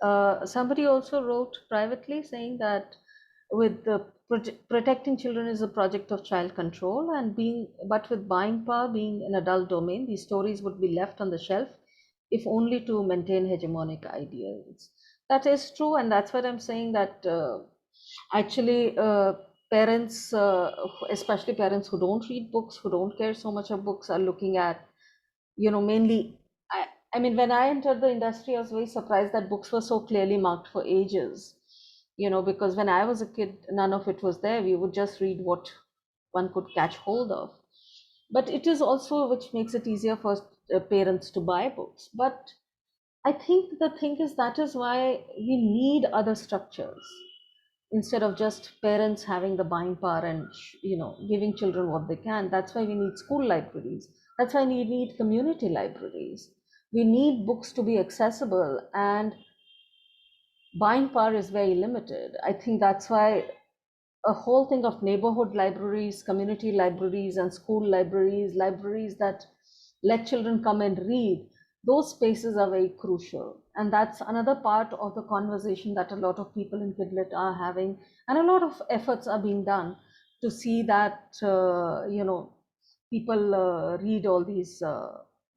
Somebody also wrote privately saying that with the protecting children is a project of child control, and but with buying power being an adult domain, these stories would be left on the shelf if only to maintain hegemonic ideals. That is true, and that's what I'm saying, that actually parents, especially parents who don't read books, who don't care so much of books, are looking at, mainly, I mean, when I entered the industry, I was very surprised that books were so clearly marked for ages, because when I was a kid, none of it was there. We would just read what one could catch hold of. But it is also which makes it easier for parents to buy books. But I think the thing is, that is why we need other structures instead of just parents having the buying power and giving children what they can. That's why we need school libraries. That's why we need community libraries. We need books to be accessible, and buying power is very limited. I think that's why a whole thing of neighborhood libraries, community libraries, and school libraries, libraries that let children come and read, those spaces are very crucial. And that's another part of the conversation that a lot of people in KidLit are having, and a lot of efforts are being done to see that, people read all these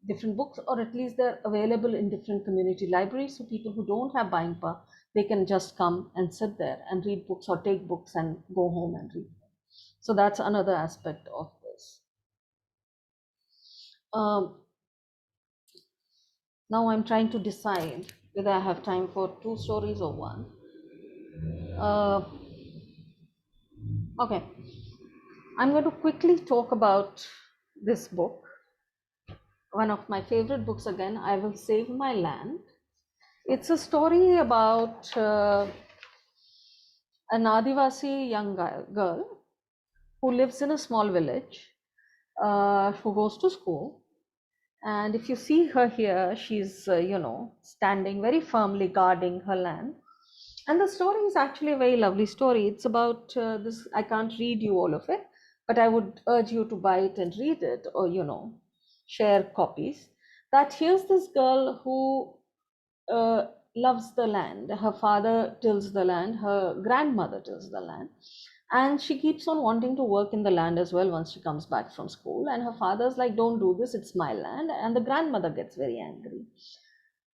different books, or at least they're available in different community libraries, so people who don't have buying power, they can just come and sit there and read books, or take books and go home and read them. So that's another aspect of this. Now I'm trying to decide whether I have time for two stories or one. Okay, I'm going to quickly talk about this book, one of my favorite books again, I Will Save My Land. It's a story about an Adivasi young girl who lives in a small village, who goes to school. And if you see her here, she's, standing very firmly guarding her land. And the story is actually a very lovely story. It's about this. I can't read you all of it, but I would urge you to buy it and read it, or, share copies. That here's this girl who loves the land. Her father tills the land, her grandmother tills the land, and she keeps on wanting to work in the land as well once she comes back from school. And her father's like, don't do this, it's my land. And the grandmother gets very angry.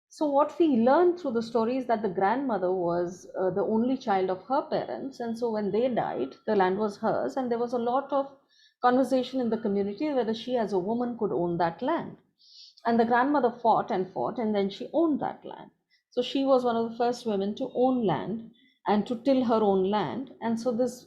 So what we learn through the story is that the grandmother was the only child of her parents, and so when they died, the land was hers, and there was a lot of conversation in the community whether she as a woman could own that land. And the grandmother fought and fought, and then she owned that land. So she was one of the first women to own land and to till her own land. And so this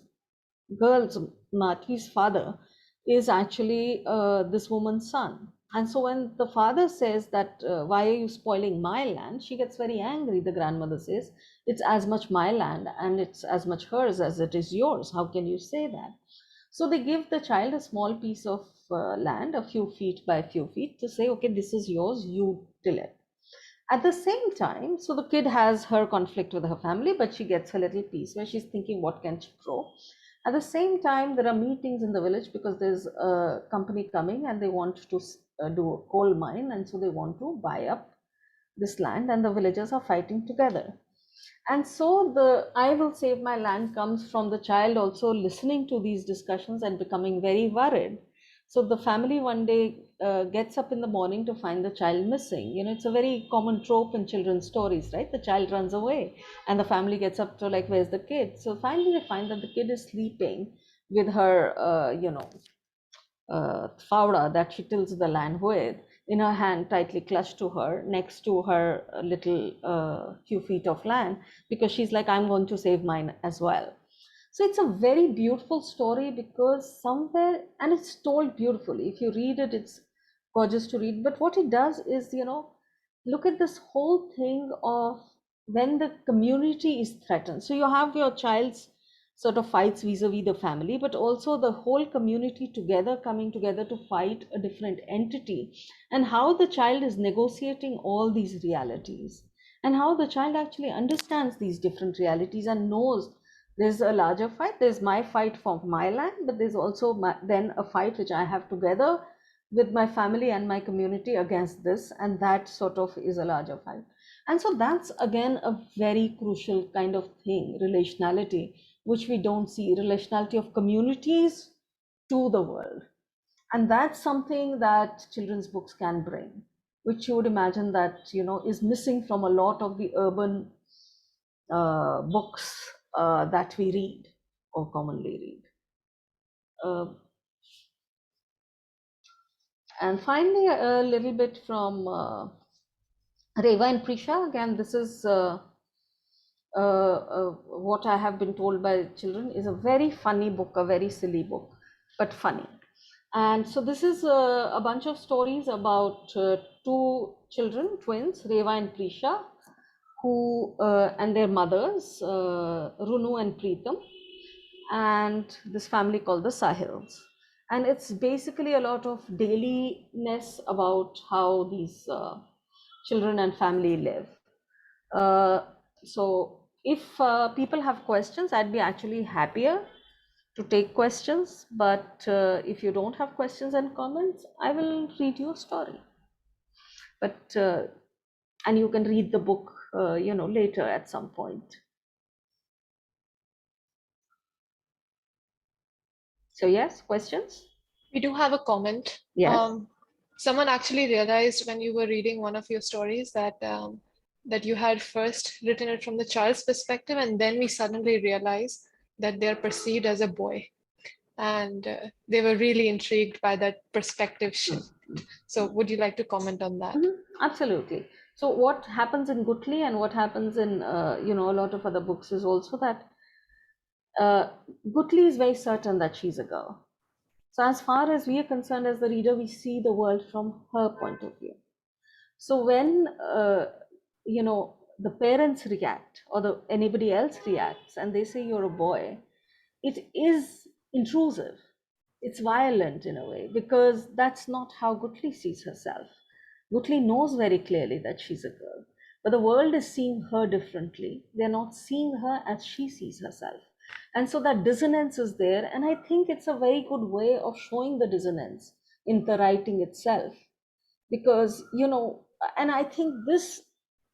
girl's, Mati's father, is actually this woman's son. And so when the father says that, why are you spoiling my land, she gets very angry. The grandmother says, it's as much my land and it's as much hers as it is yours. How can you say that? So they give the child a small piece of land, a few feet by a few feet, to say, okay, this is yours, you till it. At the same time, so the kid has her conflict with her family, but she gets her little piece where she's thinking, what can she grow? At the same time, there are meetings in the village because there's a company coming and they want to do a coal mine, and so they want to buy up this land, and the villagers are fighting together. And so the I Will Save My Land comes from the child also listening to these discussions and becoming very worried. So the family one day gets up in the morning to find the child missing. It's a very common trope in children's stories, right? The child runs away and the family gets up to, like, where's the kid? So finally they find that the kid is sleeping with her, fauda that she tills the land with, in her hand, tightly clutched to her, next to her little few feet of land, because she's like, I'm going to save mine as well. So it's a very beautiful story, because somewhere, and it's told beautifully. If you read it, it's gorgeous to read. But what it does is, look at this whole thing of when the community is threatened. So you have your child's sort of fights vis-a-vis the family, but also the whole community together, coming together to fight a different entity, and how the child is negotiating all these realities, and how the child actually understands these different realities and knows there's a larger fight. There's my fight for my land, but there's also then a fight which I have together with my family and my community against this, and that sort of is a larger fight. And so that's again a very crucial kind of thing, relationality, which we don't see, relationality of communities to the world. And that's something that children's books can bring, which you would imagine that, is missing from a lot of the urban books that we read or commonly read. And finally, a little bit from Reva and Prisha. Again, this is what I have been told by children is a very funny book, a very silly book, but funny. And so this is a bunch of stories about two children, twins, Reva and Prisha, who and their mothers, Runu and Preetham, and this family called the Sahils. And it's basically a lot of dailiness about how these children and family live. So if people have questions, I'd be actually happier to take questions. But if you don't have questions and comments, I will read you a story. But and you can read the book, later at some point. So yes, questions? We do have a comment. Yes. Someone actually realized when you were reading one of your stories that that you had first written it from the child's perspective, and then we suddenly realized that they're perceived as a boy, and they were really intrigued by that perspective shift. So, would you like to comment on that? Absolutely. So what happens in Gutli and what happens in a lot of other books is also that Gutli is very certain that she's a girl. So as far as we are concerned as the reader, we see the world from her point of view. So when the parents react or anybody else reacts and they say you're a boy, it is intrusive. It's violent in a way because that's not how Gutli sees herself. Gutli knows very clearly that she's a girl, but the world is seeing her differently. They're not seeing her as she sees herself. And so that dissonance is there. And I think it's a very good way of showing the dissonance in the writing itself. Because, and I think this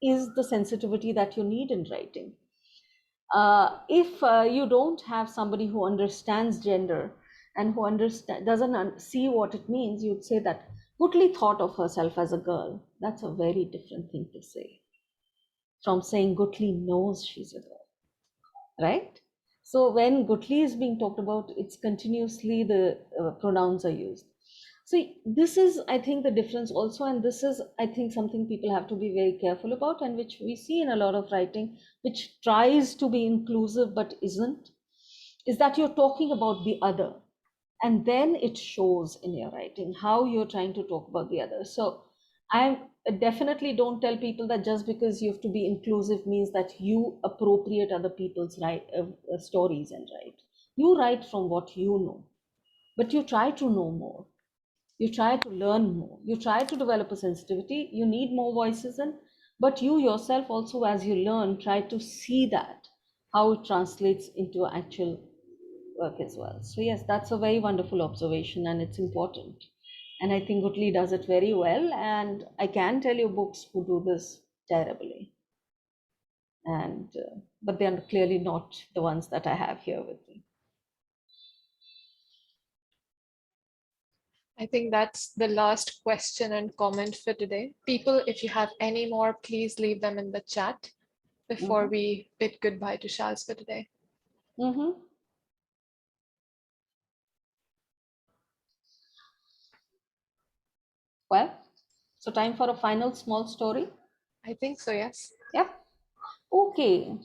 is the sensitivity that you need in writing. If you don't have somebody who understands gender and who doesn't see what it means, you'd say that Gutli thought of herself as a girl. That's a very different thing to say from saying Gutli knows she's a girl, right? So when Gutli is being talked about, it's continuously the pronouns are used. So this is, I think, the difference also, and this is, I think, something people have to be very careful about, and which we see in a lot of writing, which tries to be inclusive but isn't, is that you're talking about the other, and then it shows in your writing how you're trying to talk about the other. So I definitely don't tell people that just because you have to be inclusive means that you appropriate other people's stories and write. You write from what you know, but you try to know more. You try to learn more. You try to develop a sensitivity. You need more voices in, but you yourself also, as you learn, try to see that how it translates into actual work as well. So yes, that's a very wonderful observation, and it's important. And I think Gutli does it very well. And I can tell you books who do this terribly, and but they are clearly not the ones that I have here with me. I think that's the last question and comment for today. People, if you have any more, please leave them in the chat before we bid goodbye to Shals for today. Well, so time for a final small story. I think so, yes. Yep. Okay.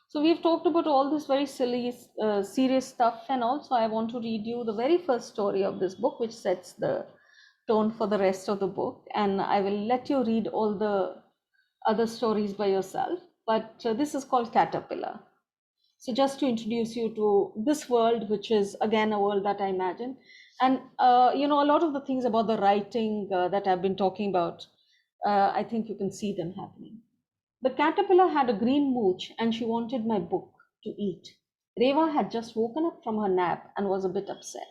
So we've talked about all this very silly, serious stuff, and also I want to read you the very first story of this book, which sets the tone for the rest of the book. And I will let you read all the other stories by yourself. But this is called Caterpillar. So just to introduce you to this world, which is again a world that I imagine, and a lot of the things about the writing that I've been talking about, I think you can see them happening. The caterpillar had a green mooch and she wanted my book to eat. Reva had just woken up from her nap and was a bit upset.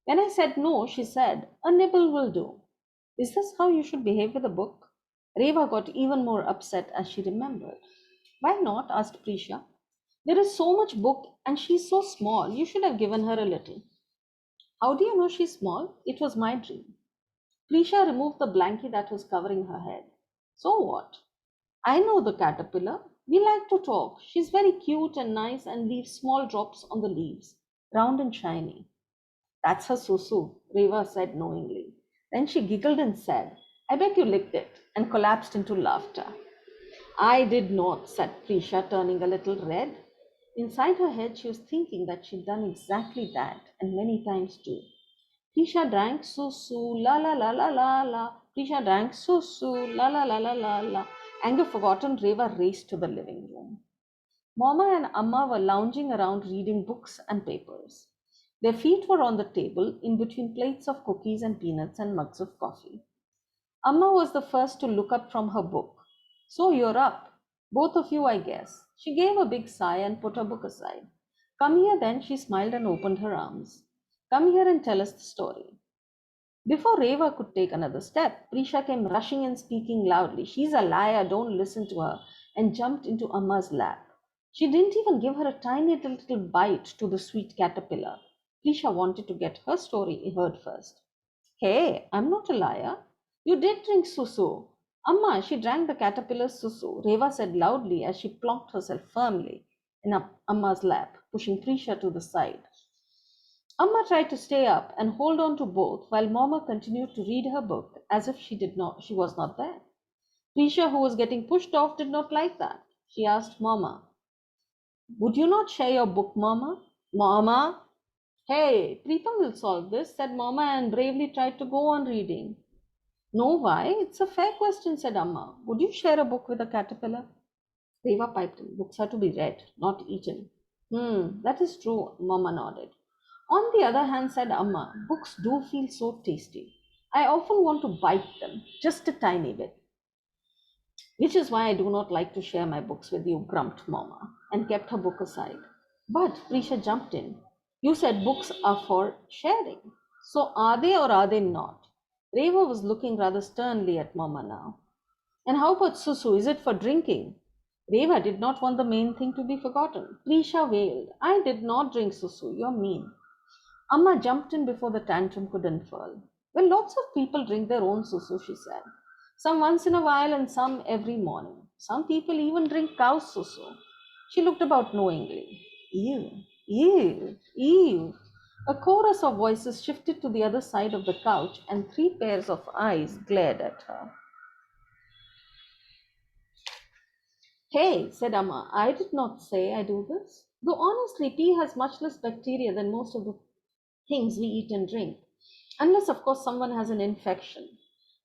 When I said no, she said, "A nibble will do." "Is this how you should behave with a book?" Reva got even more upset as she remembered. Why not? Asked Prisha. There is so much book and she's so small. You should have given her a little. How do you know she's small? It was my dream. Prisha removed the blanket that was covering her head. So what? I know the caterpillar. We like to talk. She's very cute and nice and leaves small drops on the leaves, round and shiny. That's her susu, Reva said knowingly. Then she giggled and said, I bet you licked it, and collapsed into laughter. I did not, said Prisha, turning a little red. Inside her head, she was thinking that she'd done exactly that, and many times too. Prisha drank susu, la la la la la la. Prisha drank susu, la la la la la la. Anger forgotten, Reva raced to the living room. Mama and Amma were lounging around reading books and papers. Their feet were on the table in between plates of cookies and peanuts and mugs of coffee. Amma was the first to look up from her book. So you're up. Both of you, I guess. She gave a big sigh and put her book aside. Come here then, she smiled and opened her arms. Come here and tell us the story. Before Reva could take another step, Prisha came rushing in speaking loudly. She's a liar, don't listen to her, and jumped into Amma's lap. She didn't even give her a tiny little bite to the sweet caterpillar. Prisha wanted to get her story heard first. Hey, I'm not a liar. You did drink susu. Amma, she drank the caterpillar's susu, Reva said loudly as she plonked herself firmly in Amma's lap, pushing Prisha to the side. Amma tried to stay up and hold on to both while Mama continued to read her book as if she was not there. Prisha, who was getting pushed off, did not like that. She asked Mama, would you not share your book, Mama? Mama? Hey, Preetham will solve this, said Mama and bravely tried to go on reading. No, why? It's a fair question, said Amma. Would you share a book with a caterpillar? Reva piped in. Books are to be read, not eaten. That is true, Mama nodded. On the other hand, said Amma, books do feel so tasty. I often want to bite them, just a tiny bit. Which is why I do not like to share my books with you, grumped Mama, and kept her book aside. But Prisha jumped in. You said books are for sharing. So are they or are they not? Reva was looking rather sternly at Mama now. And how about Susu? Is it for drinking? Reva did not want the main thing to be forgotten. Prisha wailed, I did not drink Susu. You're mean. Amma jumped in before the tantrum could unfurl. Well, lots of people drink their own susu, she said. Some once in a while and some every morning. Some people even drink cow's susu. She looked about knowingly. Ew, ew, ew. A chorus of voices shifted to the other side of the couch and 3 pairs of eyes glared at her. Hey, said Amma, I did not say I do this. Though honestly, pee has much less bacteria than most of the things we eat and drink. Unless, of course, someone has an infection.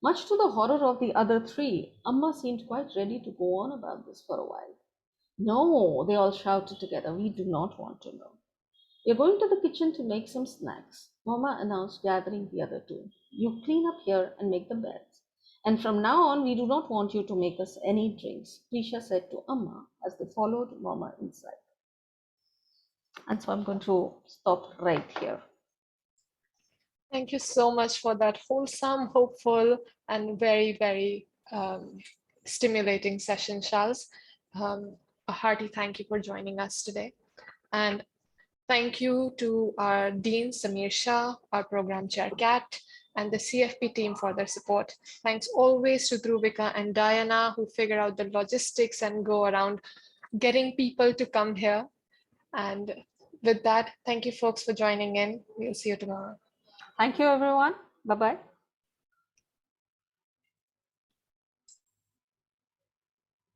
Much to the horror of the other 3, Amma seemed quite ready to go on about this for a while. No, they all shouted together, we do not want to know. We're going to the kitchen to make some snacks, Mama announced, gathering the other 2. You clean up here and make the beds. And from now on, we do not want you to make us any drinks, Prisha said to Amma as they followed Mama inside. And so I'm going to stop right here. Thank you so much for that wholesome, hopeful, and very, very stimulating session, Shals. A hearty thank you for joining us today. And thank you to our Dean, Samir Shah, our program chair, Kat, and the CFP team for their support. Thanks always to Dhruvika and Diana, who figure out the logistics and go around getting people to come here. And with that, thank you folks for joining in. We'll see you tomorrow. Thank you, everyone. Bye-bye.